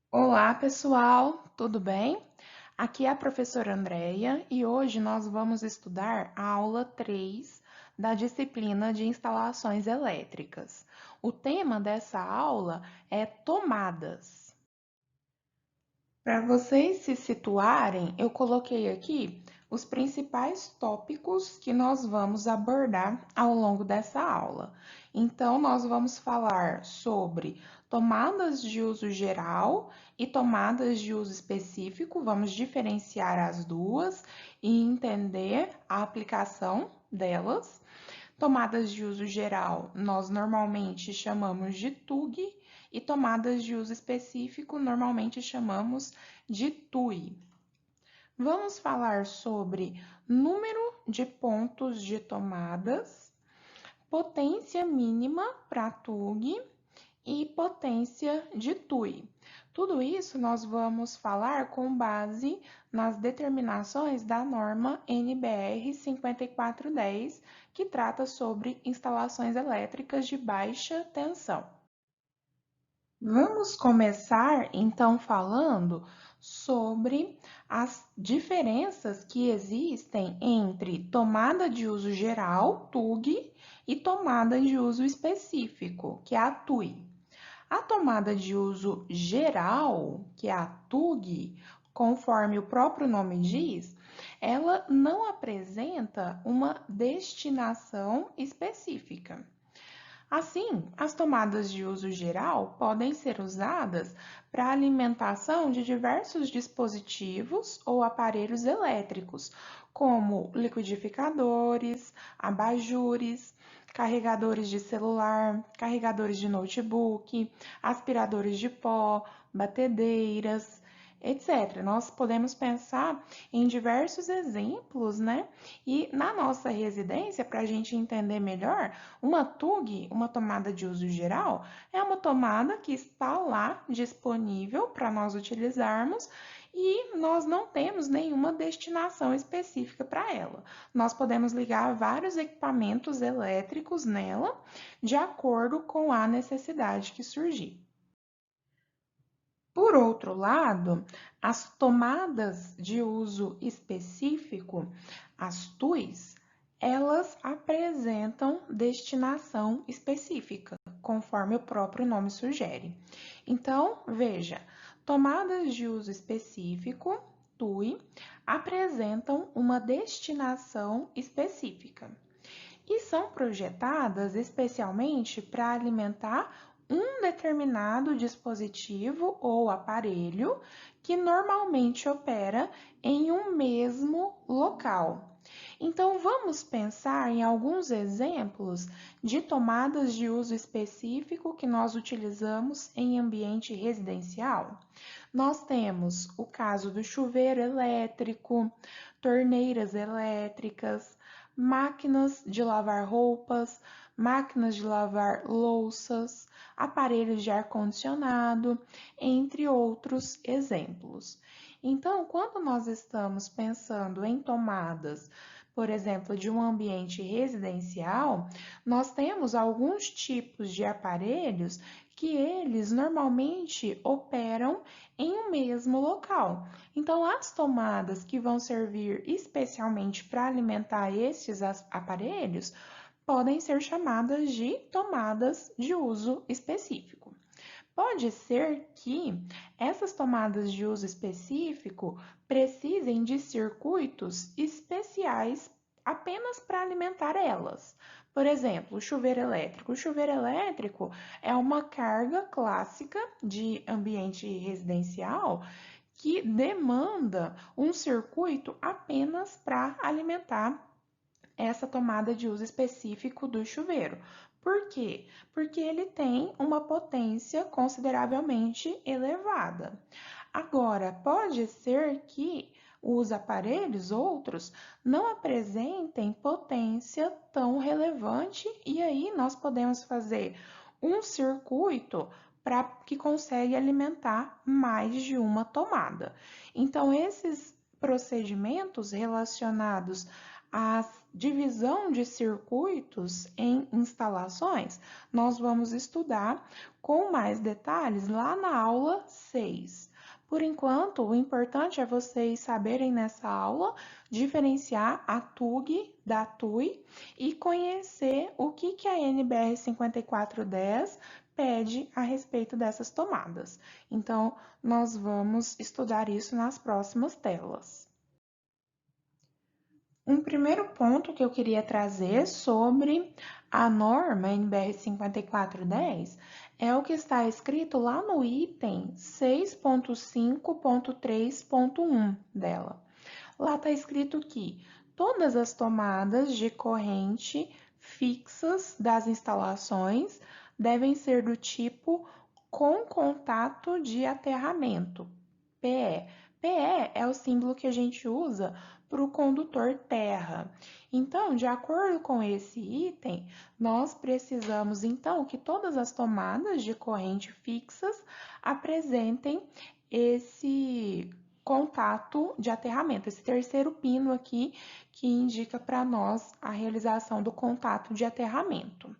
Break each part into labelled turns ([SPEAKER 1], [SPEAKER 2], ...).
[SPEAKER 1] Olá, pessoal, tudo bem? Aqui é a professora Andreia e hoje nós vamos estudar a aula 3 da disciplina de instalações elétricas. O tema dessa aula é tomadas. Para vocês se situarem, eu coloquei aqui os principais tópicos que nós vamos abordar ao longo dessa aula. Então, nós vamos falar sobre tomadas de uso geral e tomadas de uso específico, vamos diferenciar as duas e entender a aplicação delas. Tomadas de uso geral, nós normalmente chamamos de TUG e tomadas de uso específico, normalmente chamamos de TUI. Vamos falar sobre número de pontos de tomadas, potência mínima para TUG e potência de TUI. Tudo isso nós vamos falar com base nas determinações da norma NBR 5410, que trata sobre instalações elétricas de baixa tensão. Vamos começar então falando sobre as diferenças que existem entre tomada de uso geral, TUG, e tomada de uso específico, que é a TUI. A tomada de uso geral, que é a TUG, conforme o próprio nome diz, ela não apresenta uma destinação específica. Assim, as tomadas de uso geral podem ser usadas para alimentação de diversos dispositivos ou aparelhos elétricos, como liquidificadores, abajures, carregadores de celular, carregadores de notebook, aspiradores de pó, batedeiras, etc. Nós podemos pensar em diversos exemplos, né? E na nossa residência, para a gente entender melhor, uma TUG, uma tomada de uso geral, é uma tomada que está lá disponível para nós utilizarmos e nós não temos nenhuma destinação específica para ela. Nós podemos ligar vários equipamentos elétricos nela de acordo com a necessidade que surgir. Por outro lado, as tomadas de uso específico, as TUIs, elas apresentam destinação específica, conforme o próprio nome sugere. Então, veja, tomadas de uso específico, TUI, apresentam uma destinação específica e são projetadas especialmente para alimentar um determinado dispositivo ou aparelho que normalmente opera em um mesmo local. Então, vamos pensar em alguns exemplos de tomadas de uso específico que nós utilizamos em ambiente residencial. Nós temos o caso do chuveiro elétrico, torneiras elétricas, máquinas de lavar roupas, máquinas de lavar louças, aparelhos de ar-condicionado, entre outros exemplos. Então, quando nós estamos pensando em tomadas, por exemplo, de um ambiente residencial, nós temos alguns tipos de aparelhos que eles normalmente operam em um mesmo local. Então, as tomadas que vão servir especialmente para alimentar esses aparelhos podem ser chamadas de tomadas de uso específico. Pode ser que essas tomadas de uso específico precisem de circuitos especiais apenas para alimentar elas. Por exemplo, o chuveiro elétrico. O chuveiro elétrico é uma carga clássica de ambiente residencial que demanda um circuito apenas para alimentar essa tomada de uso específico do chuveiro. Por quê? Porque ele tem uma potência consideravelmente elevada. Agora, pode ser que os aparelhos outros não apresentem potência tão relevante e aí nós podemos fazer um circuito para que consegue alimentar mais de uma tomada. Então, esses procedimentos relacionados a divisão de circuitos em instalações, nós vamos estudar com mais detalhes lá na aula 6. Por enquanto, o importante é vocês saberem nessa aula diferenciar a TUG da TUI e conhecer o que a NBR 5410 pede a respeito dessas tomadas. Então, nós vamos estudar isso nas próximas telas. Um primeiro ponto que eu queria trazer sobre a norma NBR 5410 é o que está escrito lá no item 6.5.3.1 dela. Lá está escrito que todas as tomadas de corrente fixas das instalações devem ser do tipo com contato de aterramento, PE. PE é o símbolo que a gente usa para o condutor terra. Então, de acordo com esse item, nós precisamos então que todas as tomadas de corrente fixas apresentem esse contato de aterramento, esse terceiro pino aqui que indica para nós a realização do contato de aterramento.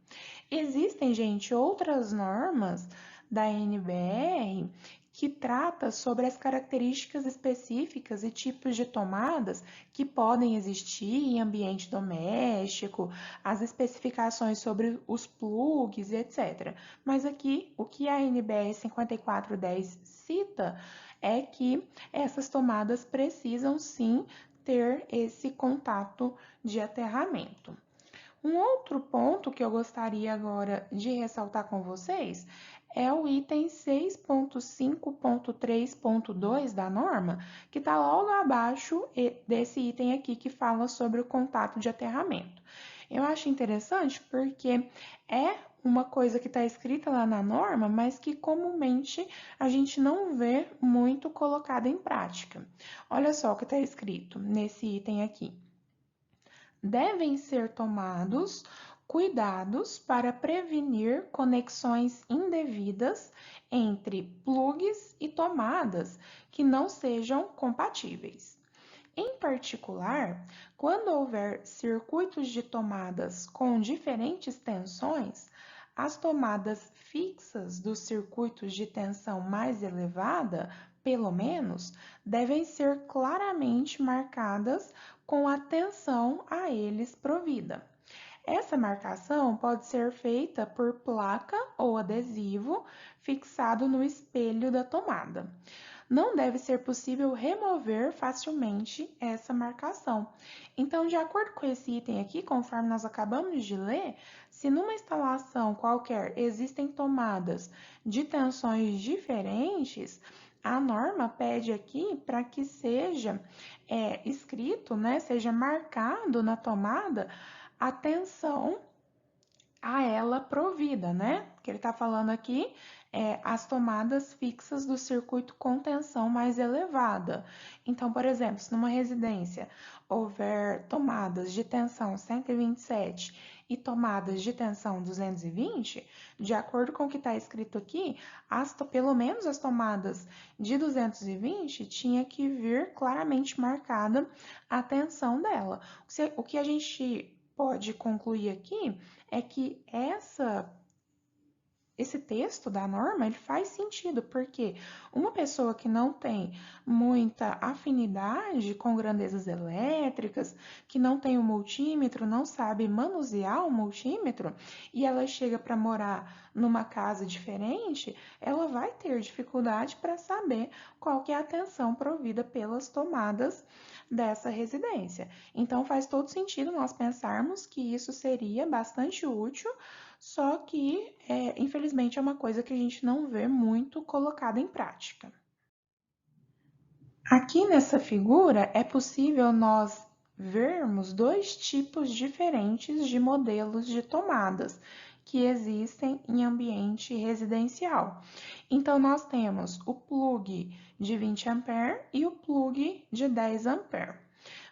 [SPEAKER 1] Existem, gente, outras normas da NBR que trata sobre as características específicas e tipos de tomadas que podem existir em ambiente doméstico, as especificações sobre os plugs, etc. Mas aqui, o que a NBR 5410 cita é que essas tomadas precisam sim ter esse contato de aterramento. Um outro ponto que eu gostaria agora de ressaltar com vocês é o item 6.5.3.2 da norma, que está logo abaixo desse item aqui que fala sobre o contato de aterramento. Eu acho interessante porque é uma coisa que está escrita lá na norma, mas que comumente a gente não vê muito colocada em prática. Olha só o que está escrito nesse item aqui. Devem ser tomados cuidados para prevenir conexões indevidas entre plugs e tomadas que não sejam compatíveis. Em particular, quando houver circuitos de tomadas com diferentes tensões, as tomadas fixas dos circuitos de tensão mais elevada, pelo menos, devem ser claramente marcadas com a tensão a eles provida. Essa marcação pode ser feita por placa ou adesivo fixado no espelho da tomada. Não deve ser possível remover facilmente essa marcação. Então, de acordo com esse item aqui, conforme nós acabamos de ler, se numa instalação qualquer existem tomadas de tensões diferentes, a norma pede aqui para que seja escrito, né, seja marcado na tomada a tensão a ela provida, né? Que ele está falando aqui as tomadas fixas do circuito com tensão mais elevada. Então, por exemplo, se numa residência houver tomadas de tensão 127 e tomadas de tensão 220, de acordo com o que está escrito aqui, pelo menos as tomadas de 220 tinha que vir claramente marcada a tensão dela. O que a gente pode concluir aqui é que esse texto da norma ele faz sentido, porque uma pessoa que não tem muita afinidade com grandezas elétricas, que não tem o multímetro, não sabe manusear o multímetro, e ela chega para morar numa casa diferente, ela vai ter dificuldade para saber qual que é a tensão provida pelas tomadas dessa residência. Então faz todo sentido nós pensarmos que isso seria bastante útil, só que, infelizmente, é uma coisa que a gente não vê muito colocada em prática. Aqui nessa figura é possível nós vermos dois tipos diferentes de modelos de tomadas que existem em ambiente residencial. Então, nós temos o plug de 20 A e o plug de 10 A.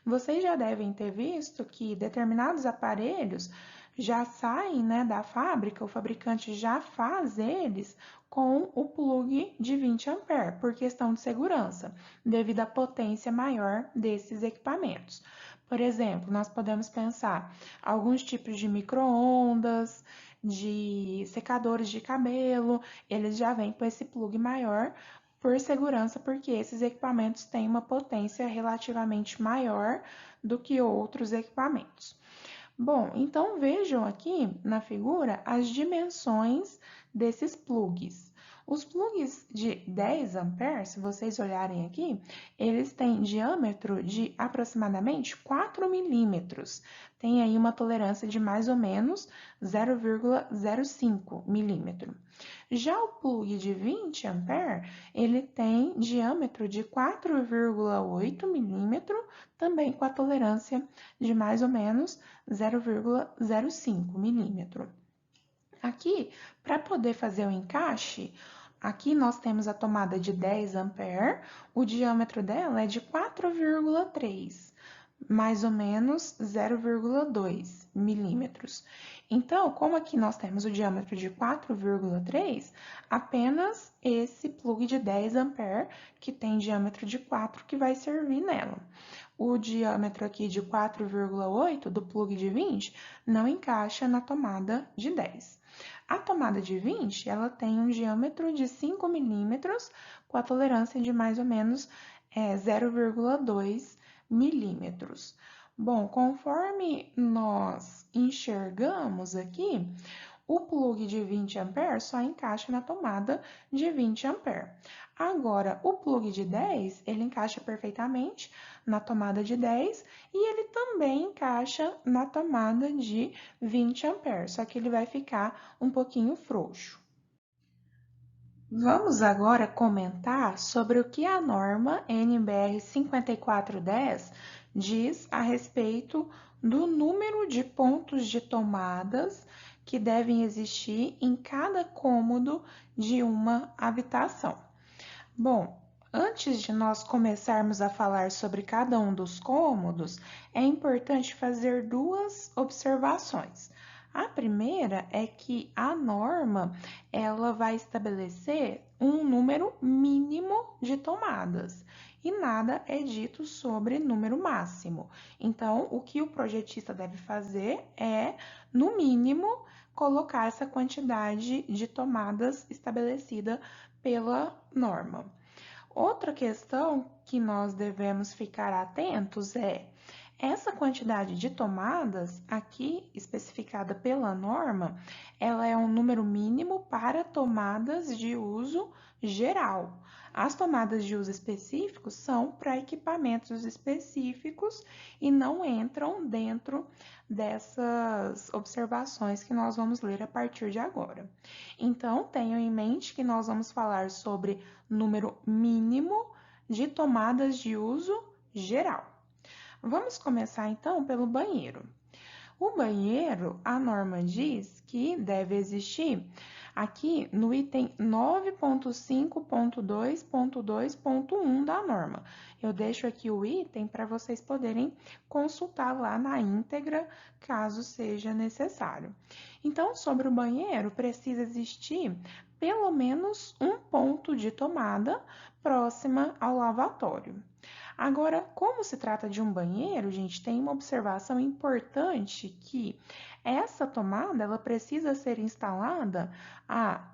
[SPEAKER 1] Vocês já devem ter visto que determinados aparelhos já saem, né, da fábrica, o fabricante já faz eles com o plug de 20 A por questão de segurança, devido à potência maior desses equipamentos. Por exemplo, nós podemos pensar alguns tipos de micro-ondas, de secadores de cabelo, eles já vêm com esse plug maior por segurança, porque esses equipamentos têm uma potência relativamente maior do que outros equipamentos. Bom, então vejam aqui na figura as dimensões desses plugs. Os plugs de 10 amperes, se vocês olharem aqui, eles têm diâmetro de aproximadamente 4 milímetros. Tem aí uma tolerância de mais ou menos 0,05 milímetro. Já o plug de 20 amperes, ele tem diâmetro de 4,8 milímetro, também com a tolerância de mais ou menos 0,05 milímetro. Aqui, para poder fazer o encaixe, aqui nós temos a tomada de 10 ampere, o diâmetro dela é de 4,3, mais ou menos 0,2 milímetros. Então, como aqui nós temos o diâmetro de 4,3, apenas esse plug de 10 ampere, que tem diâmetro de 4, que vai servir nela. O diâmetro aqui de 4,8 do plug de 20 não encaixa na tomada de 10. A tomada de 20, ela tem um diâmetro de 5 milímetros, com a tolerância de mais ou menos 0,2 milímetros. Bom, conforme nós enxergamos aqui, o plug de 20 amperes só encaixa na tomada de 20 amperes. Agora, o plug de 10, ele encaixa perfeitamente na tomada de 10 e ele também encaixa na tomada de 20 amperes, só que ele vai ficar um pouquinho frouxo. Vamos agora comentar sobre o que a norma NBR 5410 diz a respeito do número de pontos de tomadas que devem existir em cada cômodo de uma habitação. Bom, antes de nós começarmos a falar sobre cada um dos cômodos, é importante fazer duas observações. A primeira é que a norma, ela vai estabelecer um número mínimo de tomadas e nada é dito sobre número máximo. Então, o que o projetista deve fazer é, no mínimo, colocar essa quantidade de tomadas estabelecida pela norma. Outra questão que nós devemos ficar atentos é essa quantidade de tomadas aqui especificada pela norma, ela é um número mínimo para tomadas de uso geral. As tomadas de uso específico são para equipamentos específicos e não entram dentro dessas observações que nós vamos ler a partir de agora. Então, tenham em mente que nós vamos falar sobre número mínimo de tomadas de uso geral. Vamos começar então pelo banheiro. O banheiro, a norma diz que deve existir aqui no item 9.5.2.2.1 da norma. Eu deixo aqui o item para vocês poderem consultar lá na íntegra, caso seja necessário. Então, sobre o banheiro, precisa existir pelo menos um ponto de tomada próxima ao lavatório. Agora, como se trata de um banheiro, gente, tem uma observação importante que essa tomada, ela precisa ser instalada a,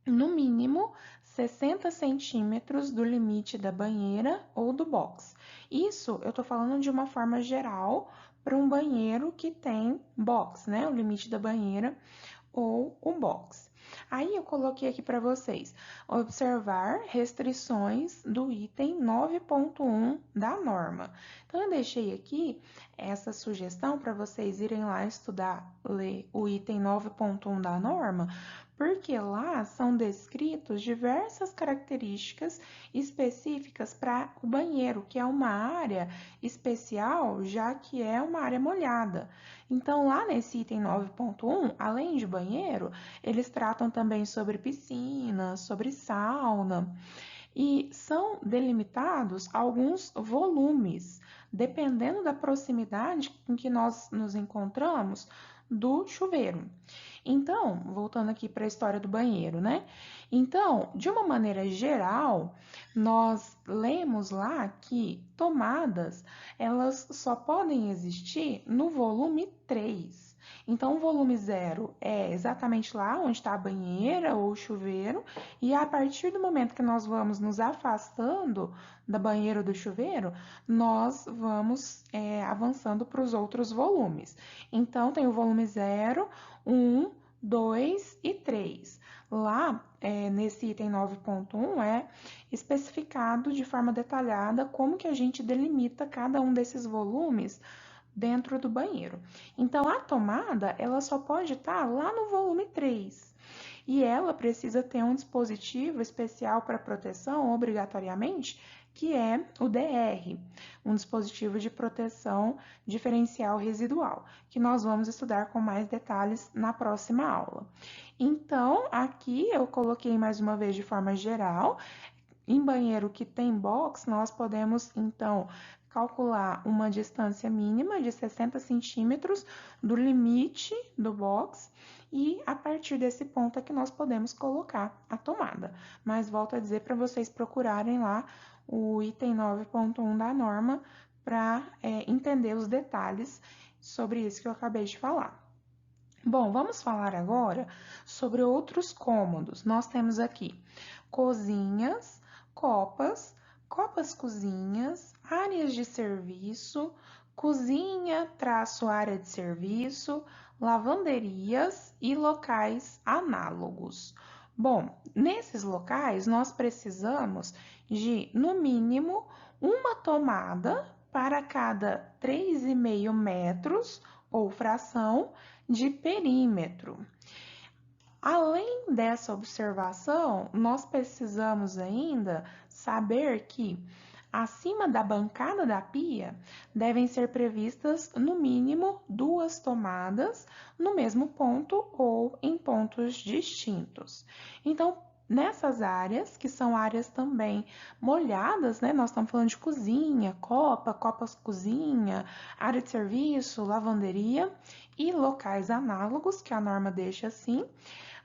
[SPEAKER 1] no mínimo, 60 centímetros do limite da banheira ou do box. Isso eu tô falando de uma forma geral para um banheiro que tem box, né? O limite da banheira ou o box. Aí eu coloquei aqui para vocês observar restrições do item 9.1 da norma. Então, eu deixei aqui essa sugestão para vocês irem lá estudar, ler o item 9.1 da norma, porque lá são descritos diversas características específicas para o banheiro, que é uma área especial, já que é uma área molhada. Então, lá nesse item 9.1, além de banheiro, eles tratam também sobre piscina, sobre sauna, e são delimitados alguns volumes, dependendo da proximidade em que nós nos encontramos do chuveiro. Então, voltando aqui para a história do banheiro, né? Então, de uma maneira geral, Nós lemos lá que tomadas, elas só podem existir no volume 3. Então, o volume 0 é exatamente lá onde está a banheira ou o chuveiro, e a partir do momento que nós vamos nos afastando da banheira ou do chuveiro, nós vamos avançando para os outros volumes. Então, tem o volume 0, 1, 2 e 3. Lá, nesse item 9.1, é especificado de forma detalhada como que a gente delimita cada um desses volumes dentro do banheiro. Então, a tomada, ela só pode estar lá no volume 3. E ela precisa ter um dispositivo especial para proteção, obrigatoriamente, que é o DR, um dispositivo de proteção diferencial residual, que nós vamos estudar com mais detalhes na próxima aula. Então, aqui eu coloquei mais uma vez de forma geral. Em banheiro que tem box, nós podemos, então, calcular uma distância mínima de 60 centímetros do limite do box e a partir desse ponto é que nós podemos colocar a tomada. Mas volto a dizer para vocês procurarem lá o item 9.1 da norma para entender os detalhes sobre isso que eu acabei de falar. Bom, vamos falar agora sobre outros cômodos. Nós temos aqui cozinhas, copas, copas-cozinhas, áreas de serviço, cozinha-área de serviço, lavanderias e locais análogos. Bom, nesses locais nós precisamos de, no mínimo, uma tomada para cada 3,5 metros ou fração de perímetro. Além dessa observação, nós precisamos ainda saber que acima da bancada da pia devem ser previstas no mínimo 2 tomadas no mesmo ponto ou em pontos distintos. Então, nessas áreas, que são áreas também molhadas, né? Nós estamos falando de cozinha, copas-cozinha, área de serviço, lavanderia e locais análogos, que a norma deixa assim.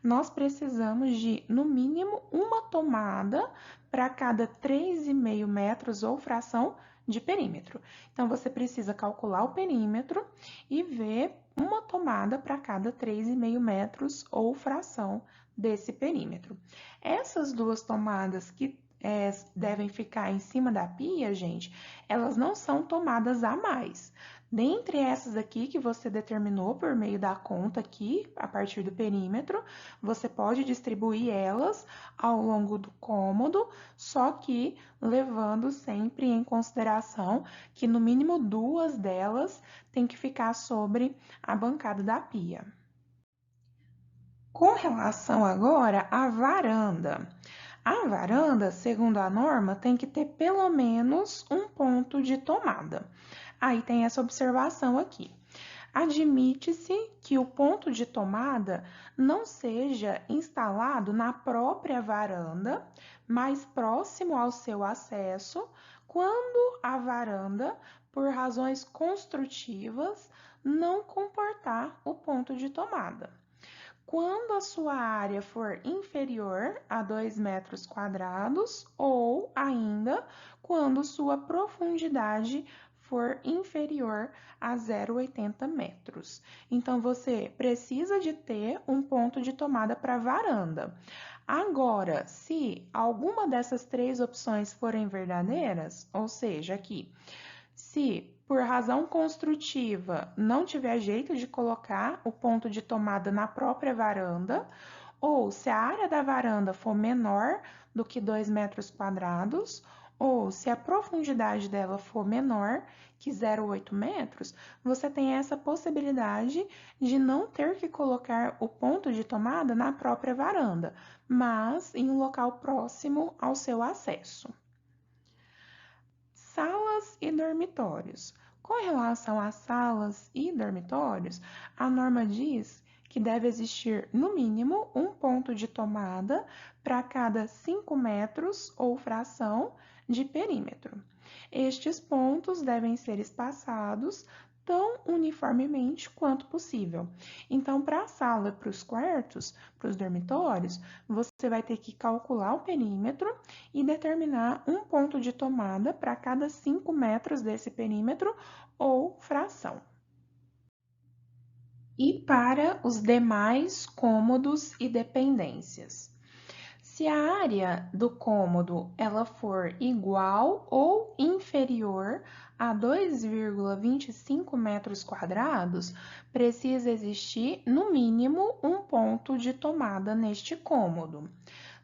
[SPEAKER 1] Nós precisamos de, no mínimo, uma tomada para cada 3,5 metros ou fração de perímetro. Então, você precisa calcular o perímetro e ver uma tomada para cada 3,5 metros ou fração desse perímetro. Essas duas tomadas que devem ficar em cima da pia, gente, elas não são tomadas a mais. Dentre essas aqui que você determinou por meio da conta aqui, a partir do perímetro, você pode distribuir elas ao longo do cômodo, só que levando sempre em consideração que no mínimo 2 delas tem que ficar sobre a bancada da pia. Com relação agora à varanda. A varanda, segundo a norma, tem que ter pelo menos um ponto de tomada. Aí tem essa observação aqui. Admite-se que o ponto de tomada não seja instalado na própria varanda, mas próximo ao seu acesso, quando a varanda, por razões construtivas, não comportar o ponto de tomada. Quando a sua área for inferior a 2 metros quadrados ou ainda quando sua profundidade for inferior a 0,80 metros. Então, você precisa de ter um ponto de tomada para varanda. Agora, se alguma dessas 3 opções forem verdadeiras, ou seja, aqui, se por razão construtiva não tiver jeito de colocar o ponto de tomada na própria varanda, ou se a área da varanda for menor do que 2 metros quadrados, ou se a profundidade dela for menor que 0,8 metros, você tem essa possibilidade de não ter que colocar o ponto de tomada na própria varanda, mas em um local próximo ao seu acesso. Salas e dormitórios. Com relação às salas e dormitórios, a norma diz que deve existir, no mínimo, um ponto de tomada para cada 5 metros ou fração de perímetro. Estes pontos devem ser espaçados tão uniformemente quanto possível. Então, para a sala, para os quartos, para os dormitórios, você vai ter que calcular o perímetro e determinar um ponto de tomada para cada 5 metros desse perímetro ou fração. E para os demais cômodos e dependências. Se a área do cômodo ela for igual ou inferior a 2,25 metros quadrados, precisa existir no mínimo um ponto de tomada neste cômodo.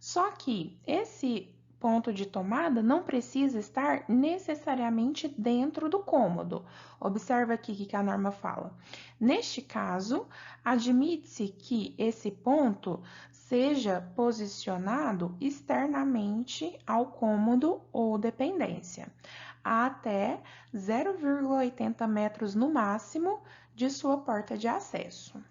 [SPEAKER 1] Só que esse ponto de tomada não precisa estar necessariamente dentro do cômodo. Observa aqui o que a norma fala. Neste caso, admite-se que esse ponto seja posicionado externamente ao cômodo ou dependência, a até 0,80 metros no máximo de sua porta de acesso.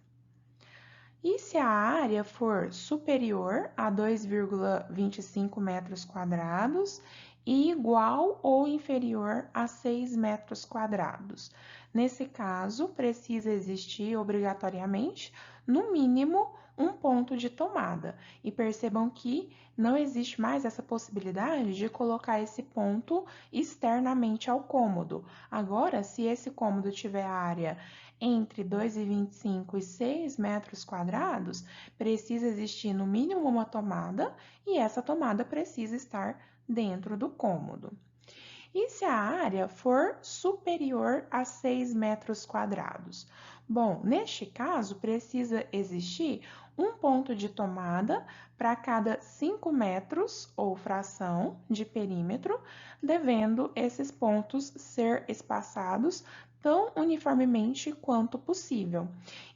[SPEAKER 1] E se a área for superior a 2,25 metros quadrados e igual ou inferior a 6 metros quadrados? Nesse caso, precisa existir obrigatoriamente, no mínimo, um ponto de tomada. E percebam que não existe mais essa possibilidade de colocar esse ponto externamente ao cômodo. Agora, se esse cômodo tiver área entre 2,25 e 6 metros quadrados, precisa existir no mínimo uma tomada e essa tomada precisa estar dentro do cômodo. E se a área for superior a 6 metros quadrados? Bom, neste caso, precisa existir um ponto de tomada para cada 5 metros ou fração de perímetro, devendo esses pontos ser espaçados tão uniformemente quanto possível.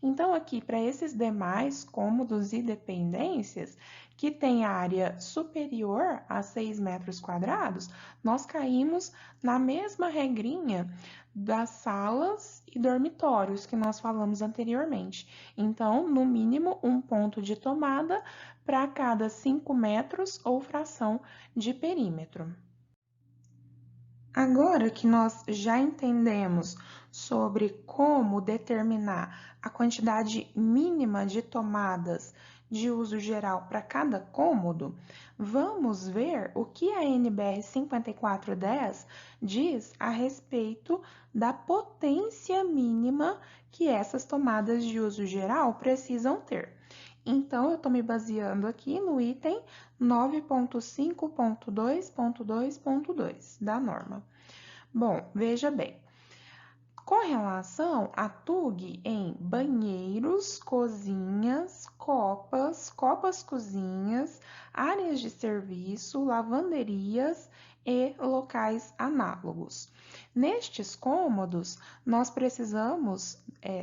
[SPEAKER 1] Então, aqui, para esses demais cômodos e dependências, que tem área superior a 6 metros quadrados, nós caímos na mesma regrinha das salas e dormitórios que nós falamos anteriormente. Então, no mínimo, um ponto de tomada para cada 5 metros ou fração de perímetro. Agora que nós já entendemos sobre como determinar a quantidade mínima de tomadas de uso geral para cada cômodo, vamos ver o que a NBR 5410 diz a respeito da potência mínima que essas tomadas de uso geral precisam ter. Então, eu estou me baseando aqui no item 9.5.2.2.2 da norma. Bom, veja bem. Com relação a TUG em banheiros, cozinhas, copas-cozinhas, áreas de serviço, lavanderias e locais análogos. Nestes cômodos, nós precisamos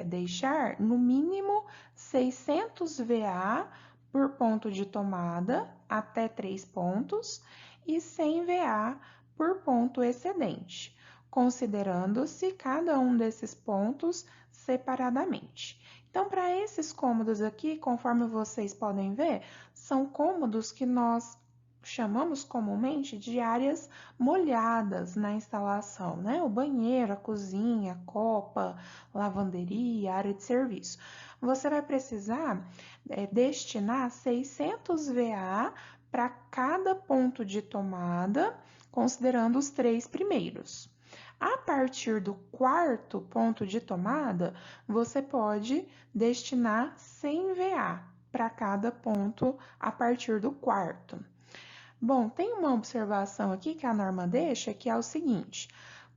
[SPEAKER 1] deixar no mínimo 600 VA por ponto de tomada, até 3 pontos, e 100 VA por ponto excedente, considerando-se cada um desses pontos separadamente. Então, para esses cômodos aqui, conforme vocês podem ver, são cômodos que nós chamamos comumente de áreas molhadas na instalação, né? O banheiro, a cozinha, a copa, lavanderia, área de serviço. Você vai precisar destinar 600 VA para cada ponto de tomada, considerando os 3 primeiros. A partir do quarto ponto de tomada, você pode destinar 100 VA para cada ponto a partir do quarto. Bom, tem uma observação aqui que a norma deixa, que é o seguinte: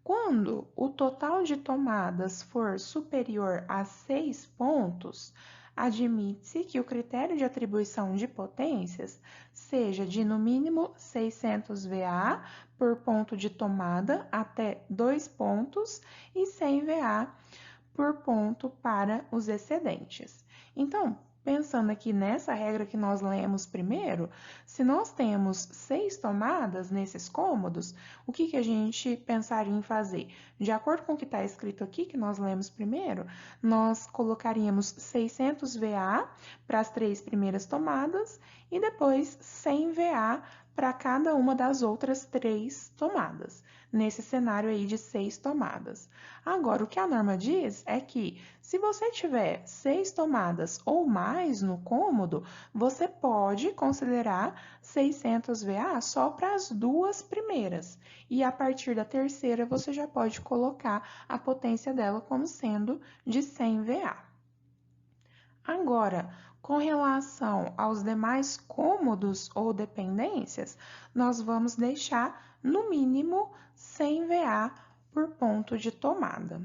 [SPEAKER 1] quando o total de tomadas for superior a 6 pontos, admite-se que o critério de atribuição de potências seja de no mínimo 600 VA por ponto de tomada até 2 pontos e 100 VA por ponto para os excedentes. Então, pensando aqui nessa regra que nós lemos primeiro, se nós temos 6 tomadas nesses cômodos, o que a gente pensaria em fazer? De acordo com o que está escrito aqui, que nós lemos primeiro, nós colocaríamos 600 VA para as 3 primeiras tomadas e depois 100 VA para cada uma das outras 3 tomadas, nesse cenário aí de 6 tomadas. Agora, o que a norma diz é que se você tiver 6 tomadas ou mais no cômodo, você pode considerar 600 VA só para as 2 primeiras. E a partir da terceira, você já pode colocar a potência dela como sendo de 100 VA. Agora, com relação aos demais cômodos ou dependências, nós vamos deixar no mínimo 100 VA por ponto de tomada.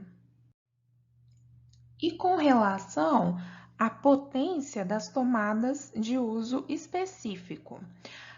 [SPEAKER 1] E com relação à potência das tomadas de uso específico,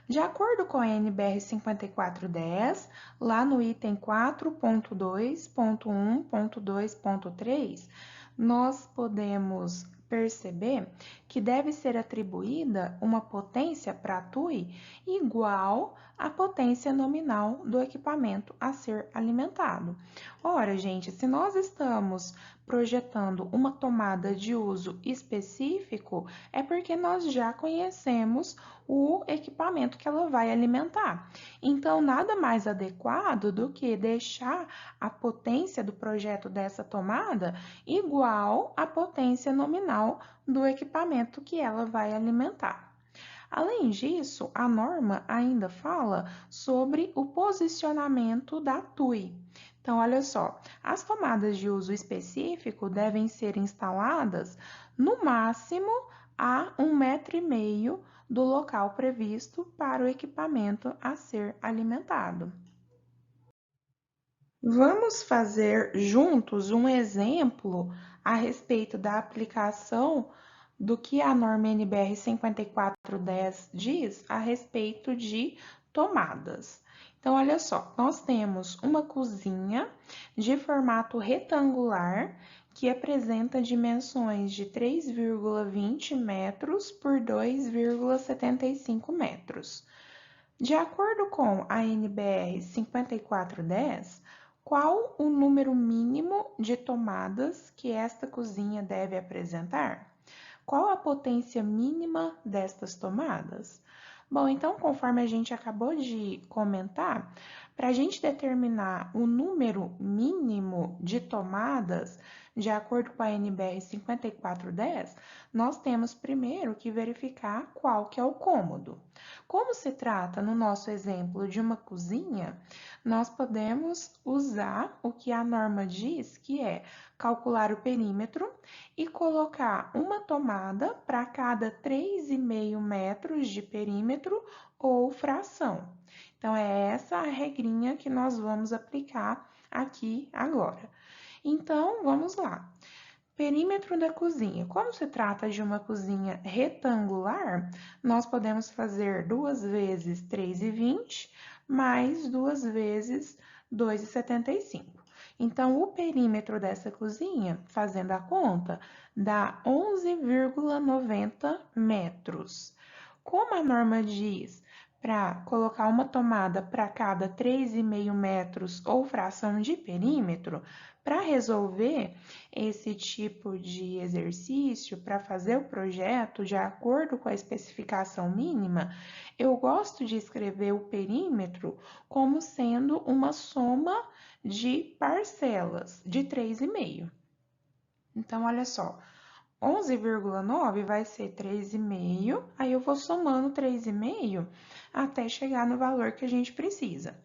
[SPEAKER 1] de acordo com a NBR 5410, lá no item 4.2.1.2.3, nós podemos perceber que deve ser atribuída uma potência para a TUI igual à potência nominal do equipamento a ser alimentado. Ora, gente, se nós estamos projetando uma tomada de uso específico, é porque nós já conhecemos o equipamento que ela vai alimentar. Então, nada mais adequado do que deixar a potência do projeto dessa tomada igual à potência nominal do equipamento que ela vai alimentar. Além disso, a norma ainda fala sobre o posicionamento da TUI. Então, olha só, as tomadas de uso específico devem ser instaladas no máximo a 1,5 m do local previsto para o equipamento a ser alimentado. Vamos fazer juntos um exemplo a respeito da aplicação do que a norma NBR 5410 diz a respeito de tomadas. Então, olha só, nós temos uma cozinha de formato retangular que apresenta dimensões de 3,20 metros por 2,75 metros. De acordo com a NBR 5410, qual o número mínimo de tomadas que esta cozinha deve apresentar? Qual a potência mínima destas tomadas? Bom, então, conforme a gente acabou de comentar, para a gente determinar o número mínimo de tomadas, de acordo com a NBR 5410, nós temos primeiro que verificar qual que é o cômodo. Como se trata, no nosso exemplo, de uma cozinha, nós podemos usar o que a norma diz, que é calcular o perímetro e colocar uma tomada para cada 3,5 metros de perímetro ou fração. Então, é essa a regrinha que nós vamos aplicar aqui agora. Então, vamos lá. Perímetro da cozinha. Como se trata de uma cozinha retangular, nós podemos fazer 2 vezes 3,20 mais 2 vezes 2,75. Então, o perímetro dessa cozinha, fazendo a conta, dá 11,90 metros. Como a norma diz para colocar uma tomada para cada 3,5 metros ou fração de perímetro, para resolver esse tipo de exercício, para fazer o projeto de acordo com a especificação mínima, eu gosto de escrever o perímetro como sendo uma soma de parcelas de 3,5. Então, olha só, 11,9 vai ser 3,5, aí eu vou somando 3,5 até chegar no valor que a gente precisa.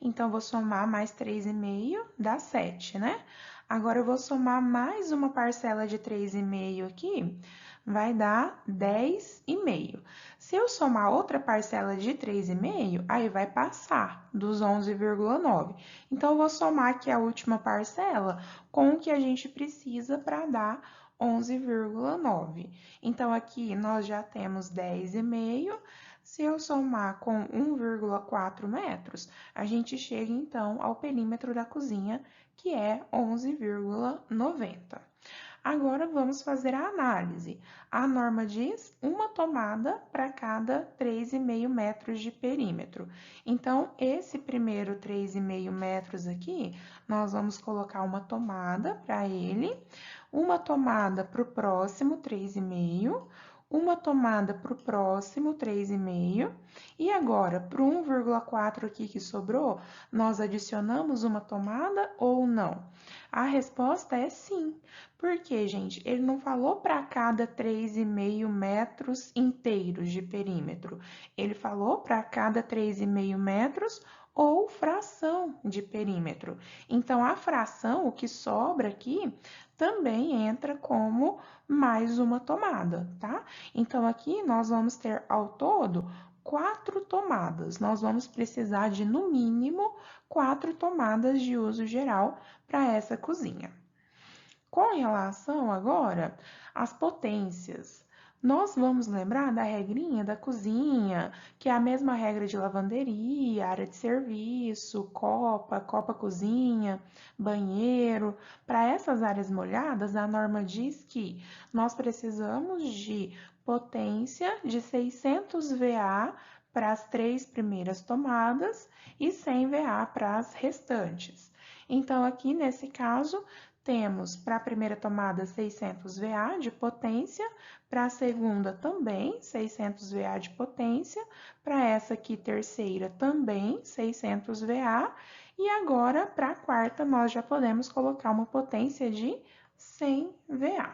[SPEAKER 1] Então, vou somar mais 3,5, dá 7, né? Agora, eu vou somar mais uma parcela de 3,5 aqui, vai dar 10,5. Se eu somar outra parcela de 3,5, aí vai passar dos 11,9. Então, eu vou somar aqui a última parcela com o que a gente precisa para dar 11,9. Então, aqui nós já temos 10,5. Se eu somar com 1,4 metros, a gente chega então ao perímetro da cozinha, que é 11,90. Agora, vamos fazer a análise. A norma diz uma tomada para cada 3,5 metros de perímetro. Então, esse primeiro 3,5 metros aqui, nós vamos colocar uma tomada para ele, uma tomada para o próximo 3,5, uma tomada para o próximo, 3,5. E agora, para o 1,4 aqui que sobrou, nós adicionamos uma tomada ou não? A resposta é sim. Por quê, gente? Ele não falou para cada 3,5 metros inteiros de perímetro. Ele falou para cada 3,5 metros ou fração de perímetro. Então, a fração, o que sobra aqui, também entra como mais uma tomada, tá? Então, aqui nós vamos ter ao todo 4 tomadas. Nós vamos precisar de, no mínimo, 4 tomadas de uso geral para essa cozinha. Com relação agora às potências, nós vamos lembrar da regrinha da cozinha, que é a mesma regra de lavanderia, área de serviço, copa cozinha, banheiro. Para essas áreas molhadas, a norma diz que nós precisamos de potência de 600 VA para as 3 primeiras tomadas e 100 VA para as restantes. Então, aqui nesse caso, temos para a primeira tomada 600 VA de potência, para a segunda também 600 VA de potência, para essa aqui terceira também 600 VA, e agora para a quarta nós já podemos colocar uma potência de 100 VA.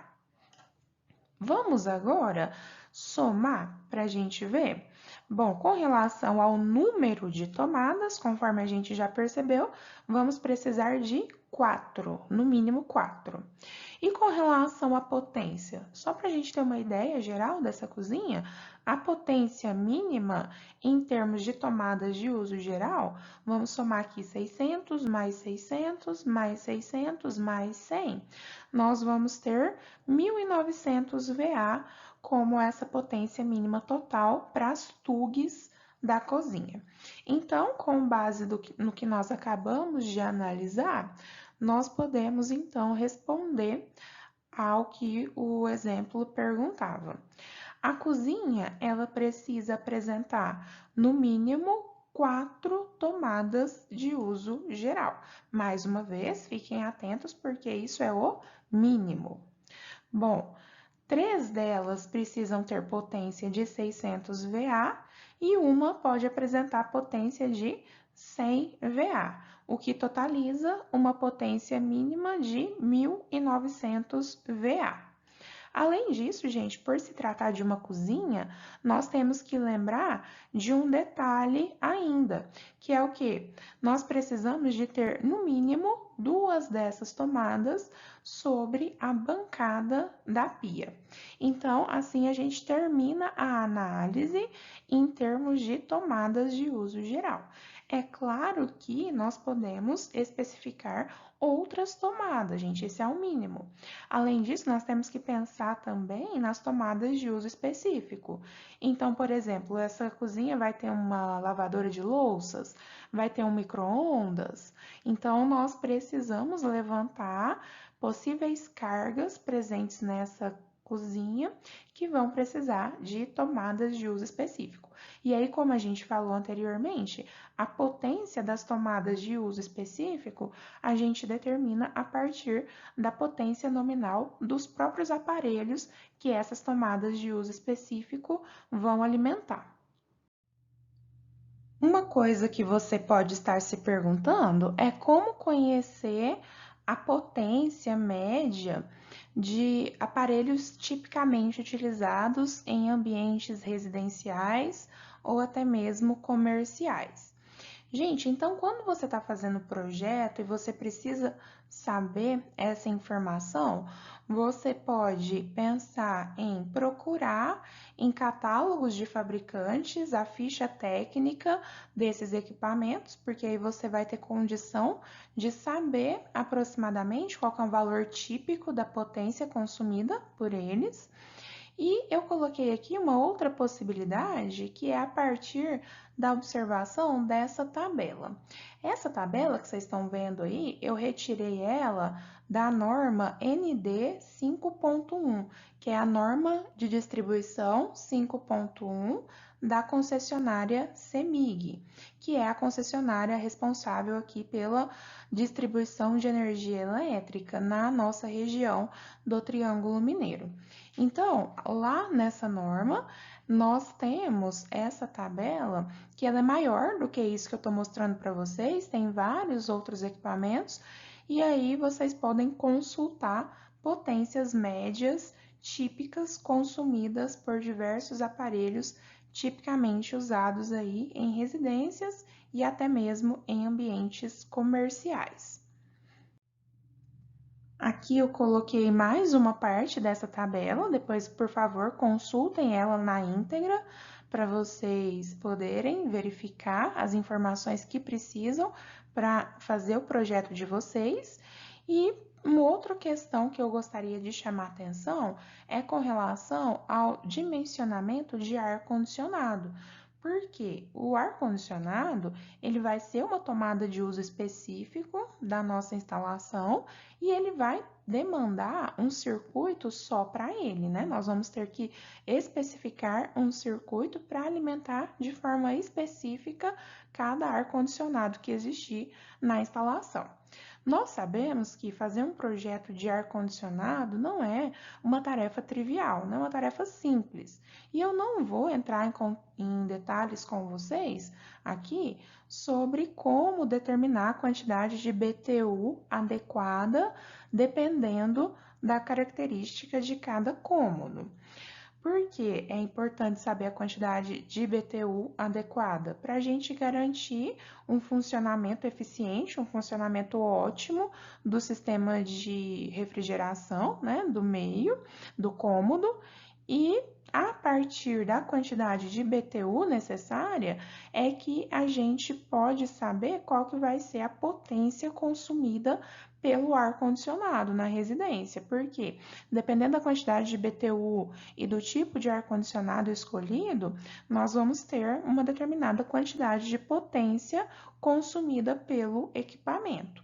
[SPEAKER 1] Vamos agora somar para a gente ver? Bom, com relação ao número de tomadas, conforme a gente já percebeu, vamos precisar de 4, no mínimo 4. E com relação à potência, só para a gente ter uma ideia geral dessa cozinha, a potência mínima em termos de tomadas de uso geral, vamos somar aqui 600 mais 600 mais 600 mais 100, nós vamos ter 1.900 VA como essa potência mínima total para as TUGs da cozinha. Então, com base no que nós acabamos de analisar, nós podemos então responder ao que o exemplo perguntava. A cozinha, ela precisa apresentar no mínimo 4 tomadas de uso geral. Mais uma vez, fiquem atentos porque isso é o mínimo. Bom, 3 delas precisam ter potência de 600 VA e uma pode apresentar potência de 100 VA, o que totaliza uma potência mínima de 1.900 VA. Além disso, gente, por se tratar de uma cozinha, nós temos que lembrar de um detalhe ainda, que é o que? Nós precisamos de ter, no mínimo, 2 dessas tomadas sobre a bancada da pia. Então, assim a gente termina a análise em termos de tomadas de uso geral. É claro que nós podemos especificar outras tomadas, gente, esse é o mínimo. Além disso, nós temos que pensar também nas tomadas de uso específico. Então, por exemplo, essa cozinha vai ter uma lavadora de louças, vai ter um micro-ondas. Então, nós precisamos levantar possíveis cargas presentes nessa cozinha que vão precisar de tomadas de uso específico. E aí, como a gente falou anteriormente, a potência das tomadas de uso específico a gente determina a partir da potência nominal dos próprios aparelhos que essas tomadas de uso específico vão alimentar. Uma coisa que você pode estar se perguntando é como conhecer a potência média de aparelhos tipicamente utilizados em ambientes residenciais ou até mesmo comerciais. Gente, então quando você está fazendo o projeto e você precisa saber essa informação, você pode pensar em procurar em catálogos de fabricantes a ficha técnica desses equipamentos, porque aí você vai ter condição de saber aproximadamente qual é o valor típico da potência consumida por eles. E eu coloquei aqui uma outra possibilidade, que é a partir da observação dessa tabela. Essa tabela que vocês estão vendo aí, eu retirei ela da norma ND 5.1, que é a norma de distribuição 5.1 da concessionária CEMIG, que é a concessionária responsável aqui pela distribuição de energia elétrica na nossa região do Triângulo Mineiro. Então, lá nessa norma, nós temos essa tabela que ela é maior do que isso que eu estou mostrando para vocês, tem vários outros equipamentos, e aí vocês podem consultar potências médias típicas consumidas por diversos aparelhos tipicamente usados aí em residências e até mesmo em ambientes comerciais. Aqui eu coloquei mais uma parte dessa tabela, depois, por favor, consultem ela na íntegra para vocês poderem verificar as informações que precisam para fazer o projeto de vocês. E uma outra questão que eu gostaria de chamar a atenção é com relação ao dimensionamento de ar-condicionado. Porque o ar-condicionado, ele vai ser uma tomada de uso específico da nossa instalação e ele vai demandar um circuito só para ele, né? Nós vamos ter que especificar um circuito para alimentar de forma específica cada ar-condicionado que existir na instalação. Nós sabemos que fazer um projeto de ar-condicionado não é uma tarefa trivial, não é uma tarefa simples. E eu não vou entrar em detalhes com vocês aqui sobre como determinar a quantidade de BTU adequada dependendo da característica de cada cômodo. Por que é importante saber a quantidade de BTU adequada? Para a gente garantir um funcionamento eficiente, um funcionamento ótimo do sistema de refrigeração, né, do meio, do cômodo, e a partir da quantidade de BTU necessária é que a gente pode saber qual que vai ser a potência consumida pelo ar-condicionado na residência, porque dependendo da quantidade de BTU e do tipo de ar-condicionado escolhido, nós vamos ter uma determinada quantidade de potência consumida pelo equipamento.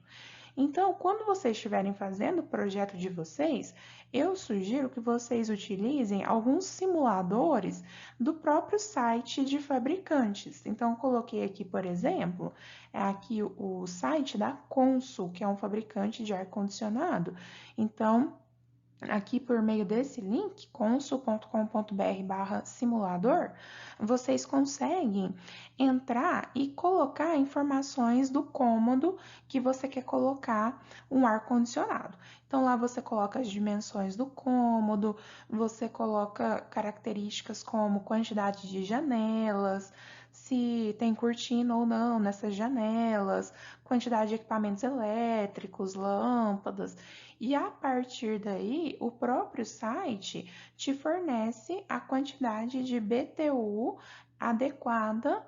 [SPEAKER 1] Então, quando vocês estiverem fazendo o projeto de vocês, eu sugiro que vocês utilizem alguns simuladores do próprio site de fabricantes. Então, coloquei aqui, por exemplo, aqui o site da Consul, que é um fabricante de ar-condicionado. Então, aqui por meio desse link, consul.com.br/simulador, vocês conseguem entrar e colocar informações do cômodo que você quer colocar um ar-condicionado. Então, lá você coloca as dimensões do cômodo, você coloca características como quantidade de janelas, se tem cortina ou não nessas janelas, quantidade de equipamentos elétricos, lâmpadas. E a partir daí, o próprio site te fornece a quantidade de BTU adequada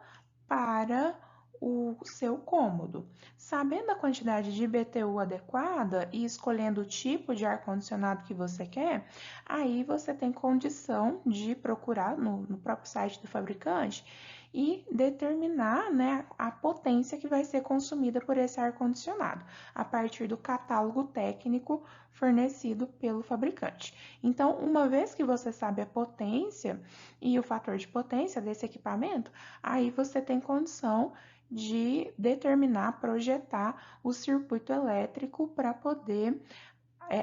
[SPEAKER 1] para o seu cômodo. Sabendo a quantidade de BTU adequada e escolhendo o tipo de ar-condicionado que você quer, aí você tem condição de procurar no próprio site do fabricante e determinar, né, a potência que vai ser consumida por esse ar-condicionado, a partir do catálogo técnico fornecido pelo fabricante. Então, uma vez que você sabe a potência e o fator de potência desse equipamento, aí você tem condição de determinar, projetar o circuito elétrico para poder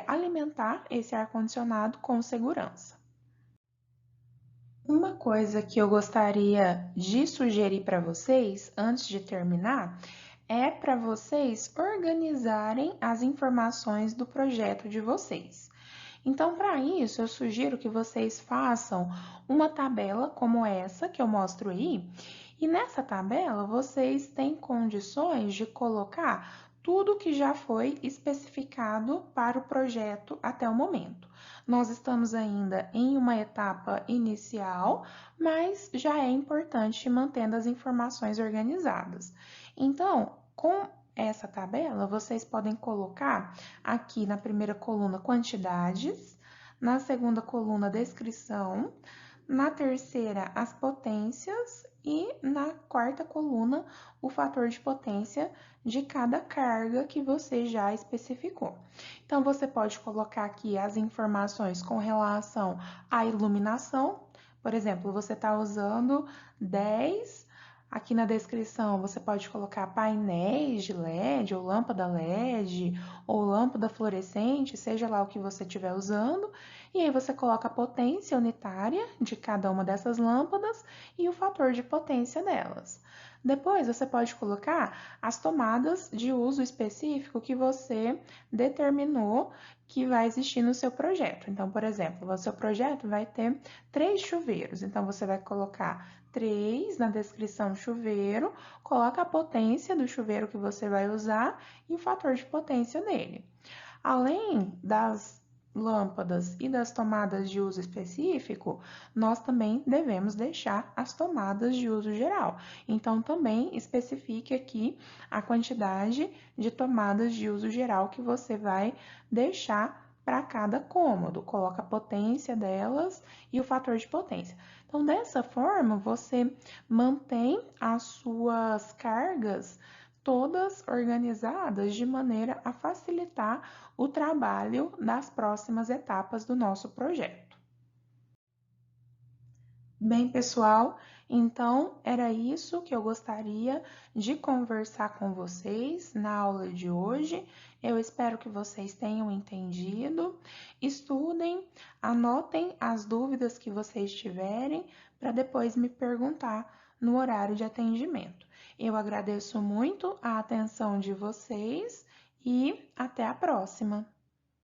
[SPEAKER 1] alimentar esse ar-condicionado com segurança. Uma coisa que eu gostaria de sugerir para vocês, antes de terminar, é para vocês organizarem as informações do projeto de vocês. Então, para isso, eu sugiro que vocês façam uma tabela como essa que eu mostro aí, e nessa tabela vocês têm condições de colocar tudo que já foi especificado para o projeto até o momento. Nós estamos ainda em uma etapa inicial, mas já é importante mantendo as informações organizadas. Então, com essa tabela, vocês podem colocar aqui na primeira coluna quantidades, na segunda coluna descrição, na terceira as potências e na quarta coluna o fator de potência de cada carga que você já especificou. Então, você pode colocar aqui as informações com relação à iluminação. Por exemplo, você está usando 10. Aqui na descrição você pode colocar painéis de LED, ou lâmpada LED, ou lâmpada fluorescente, seja lá o que você estiver usando. E aí você coloca a potência unitária de cada uma dessas lâmpadas e o fator de potência delas. Depois você pode colocar as tomadas de uso específico que você determinou que vai existir no seu projeto. Então, por exemplo, o seu projeto vai ter 3 chuveiros. Então, você vai colocar 3 na descrição chuveiro, coloca a potência do chuveiro que você vai usar e o fator de potência dele. Além das lâmpadas e das tomadas de uso específico, nós também devemos deixar as tomadas de uso geral. Então, também especifique aqui a quantidade de tomadas de uso geral que você vai deixar para cada cômodo. Coloca a potência delas e o fator de potência. Então, dessa forma, você mantém as suas cargas todas organizadas de maneira a facilitar o trabalho das próximas etapas do nosso projeto. Bem, pessoal, então era isso que eu gostaria de conversar com vocês na aula de hoje. Eu espero que vocês tenham entendido. Estudem, anotem as dúvidas que vocês tiverem para depois me perguntar no horário de atendimento. Eu agradeço muito a atenção de vocês e até a próxima!